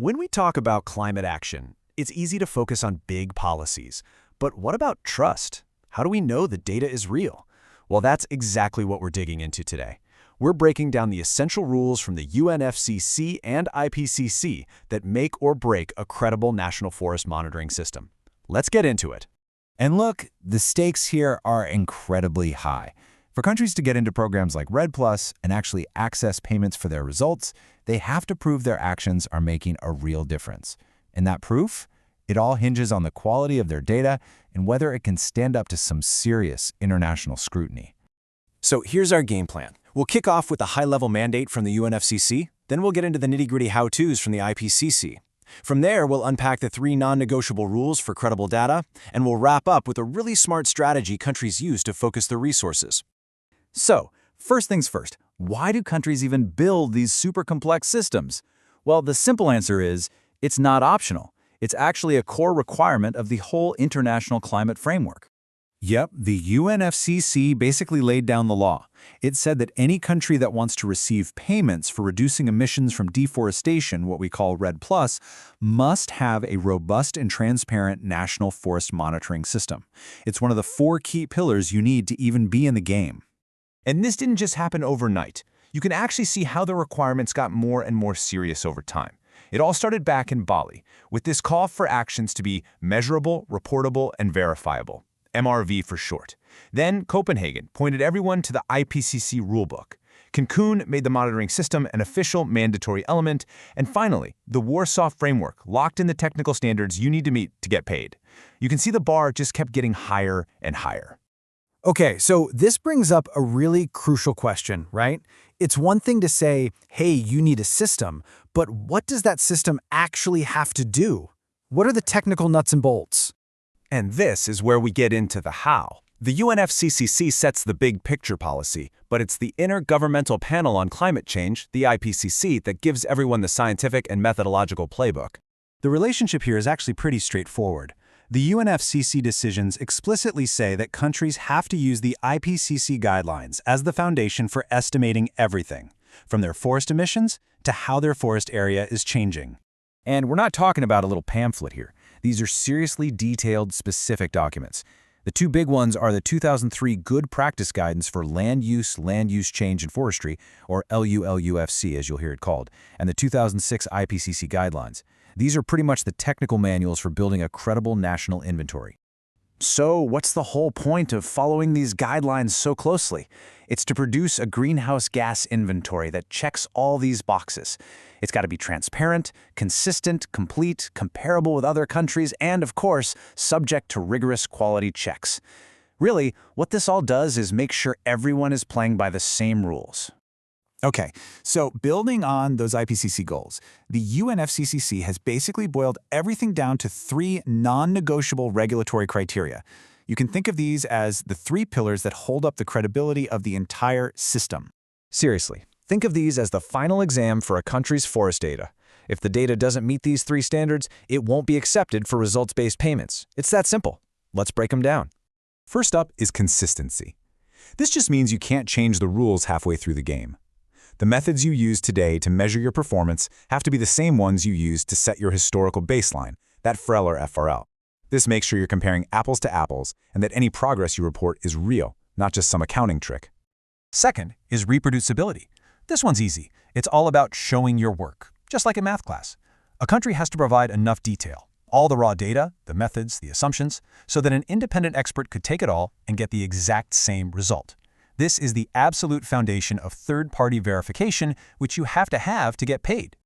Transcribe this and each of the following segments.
When we talk about climate action, it's easy to focus on big policies. But what about trust? How do we know the data is real? Well, that's exactly what we're digging into today. We're breaking down the essential rules from the NFMS and IPCC that make or break a credible national forest monitoring system. Let's get into it. And look, the stakes here are incredibly high. For countries to get into programs like REDD+ and actually access payments for their results, they have to prove their actions are making a real difference. And that proof? It all hinges on the quality of their data and whether it can stand up to some serious international scrutiny. So here's our game plan. We'll kick off with a high-level mandate from the UNFCCC, then we'll get into the nitty-gritty how-tos from the IPCC. From there, we'll unpack the 3 non-negotiable rules for credible data, and we'll wrap up with a really smart strategy countries use to focus their resources. So, first things first, why do countries even build these super complex systems? Well, the simple answer is, it's not optional. It's actually a core requirement of the whole international climate framework. Yep, the UNFCCC basically laid down the law. It said that any country that wants to receive payments for reducing emissions from deforestation, what we call REDD+, must have a robust and transparent national forest monitoring system. It's one of the 4 key pillars you need to even be in the game. And this didn't just happen overnight. You can actually see how the requirements got more and more serious over time. It all started back in Bali, with this call for actions to be measurable, reportable, and verifiable. MRV for short. Then Copenhagen pointed everyone to the IPCC rulebook. Cancun made the monitoring system an official mandatory element, and finally, the Warsaw Framework locked in the technical standards you need to meet to get paid. You can see the bar just kept getting higher and higher. Okay, so this brings up a really crucial question, right? It's one thing to say, hey, you need a system, but what does that system actually have to do? What are the technical nuts and bolts? And this is where we get into the how. The UNFCCC sets the big picture policy, but it's the Intergovernmental Panel on Climate Change, the IPCC, that gives everyone the scientific and methodological playbook. The relationship here is actually pretty straightforward. The UNFCCC decisions explicitly say that countries have to use the IPCC guidelines as the foundation for estimating everything, from their forest emissions to how their forest area is changing. And we're not talking about a little pamphlet here. These are seriously detailed, specific documents. The 2 big ones are the 2003 Good Practice Guidance for Land Use Change in Forestry, or LULUFC as you'll hear it called, and the 2006 IPCC Guidelines. These are pretty much the technical manuals for building a credible national inventory. So what's the whole point of following these guidelines so closely? It's to produce a greenhouse gas inventory that checks all these boxes. It's got to be transparent, consistent, complete, comparable with other countries, and, of course, subject to rigorous quality checks. Really, what this all does is make sure everyone is playing by the same rules. Okay, so building on those IPCC goals, the UNFCCC has basically boiled everything down to 3 non-negotiable regulatory criteria. You can think of these as the 3 pillars that hold up the credibility of the entire system. Seriously, think of these as the final exam for a country's forest data. If the data doesn't meet these 3 standards, it won't be accepted for results-based payments. It's that simple. Let's break them down. First up is consistency. This just means you can't change the rules halfway through the game. The methods you use today to measure your performance have to be the same ones you used to set your historical baseline, that FREL or FRL. This makes sure you're comparing apples to apples and that any progress you report is real, not just some accounting trick. Second is reproducibility. This one's easy. It's all about showing your work, just like in math class. A country has to provide enough detail, all the raw data, the methods, the assumptions, so that an independent expert could take it all and get the exact same result. This is the absolute foundation of third-party verification, which you have to get paid.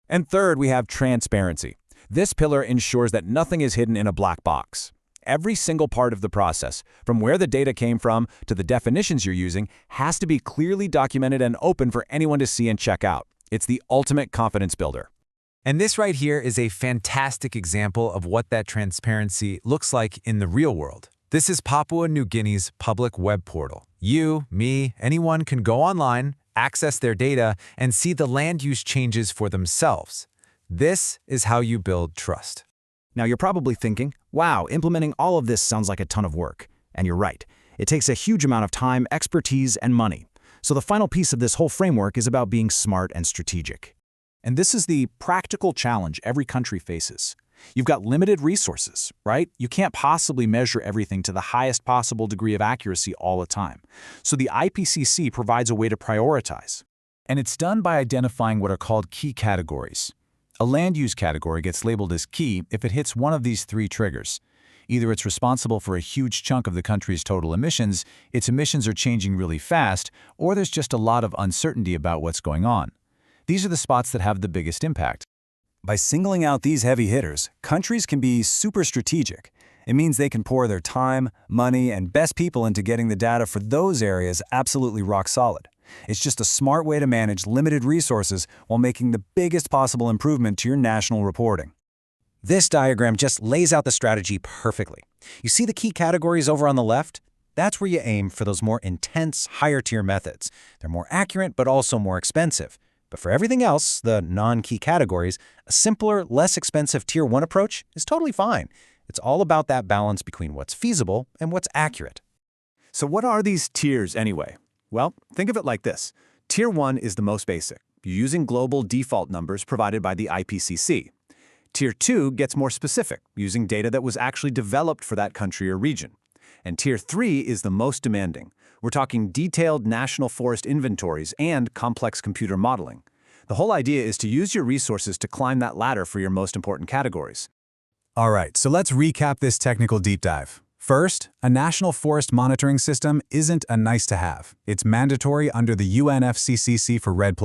And third, we have transparency. This pillar ensures that nothing is hidden in a black box. Every single part of the process, from where the data came from to the definitions you're using, has to be clearly documented and open for anyone to see and check out. It's the ultimate confidence builder. And this right here is a fantastic example of what that transparency looks like in the real world. This is Papua New Guinea's public web portal. You, me, anyone can go online, access their data, and see the land use changes for themselves. This is how you build trust. Now you're probably thinking, wow, implementing all of this sounds like a ton of work. And you're right. It takes a huge amount of time, expertise, and money. So the final piece of this whole framework is about being smart and strategic. And this is the practical challenge every country faces. You've got limited resources, right? You can't possibly measure everything to the highest possible degree of accuracy all the time. So the IPCC provides a way to prioritize. And it's done by identifying what are called key categories. A land use category gets labeled as key if it hits one of these three triggers. Either it's responsible for a huge chunk of the country's total emissions, its emissions are changing really fast, or there's just a lot of uncertainty about what's going on. These are the spots that have the biggest impact. By singling out these heavy hitters, countries can be super strategic. It means they can pour their time, money, and best people into getting the data for those areas absolutely rock solid. It's just a smart way to manage limited resources while making the biggest possible improvement to your national reporting. This diagram just lays out the strategy perfectly. You see the key categories over on the left? That's where you aim for those more intense, higher-tier methods. They're more accurate, but also more expensive. But for everything else, the non-key categories, a simpler, less expensive Tier 1 approach is totally fine. It's all about that balance between what's feasible and what's accurate. So what are these tiers anyway? Well, think of it like this. Tier 1 is the most basic, using global default numbers provided by the IPCC. Tier 2 gets more specific, using data that was actually developed for that country or region. And Tier 3 is the most demanding. We're talking detailed national forest inventories and complex computer modeling. The whole idea is to use your resources to climb that ladder for your most important categories. All right, so let's recap this technical deep dive. First, a national forest monitoring system isn't a nice-to-have. It's mandatory under the UNFCCC for REDD+.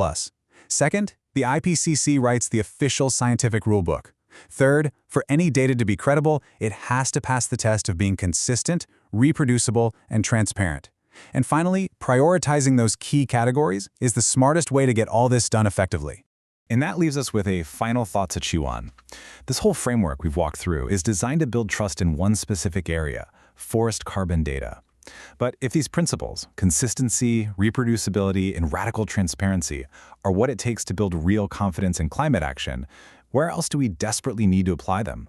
Second, the IPCC writes the official scientific rulebook. Third, for any data to be credible, it has to pass the test of being consistent, reproducible, and transparent. And finally, prioritizing those key categories is the smartest way to get all this done effectively. And that leaves us with a final thought to chew on. This whole framework we've walked through is designed to build trust in one specific area, forest carbon data. But if these principles, consistency, reproducibility, and radical transparency, are what it takes to build real confidence in climate action, where else do we desperately need to apply them?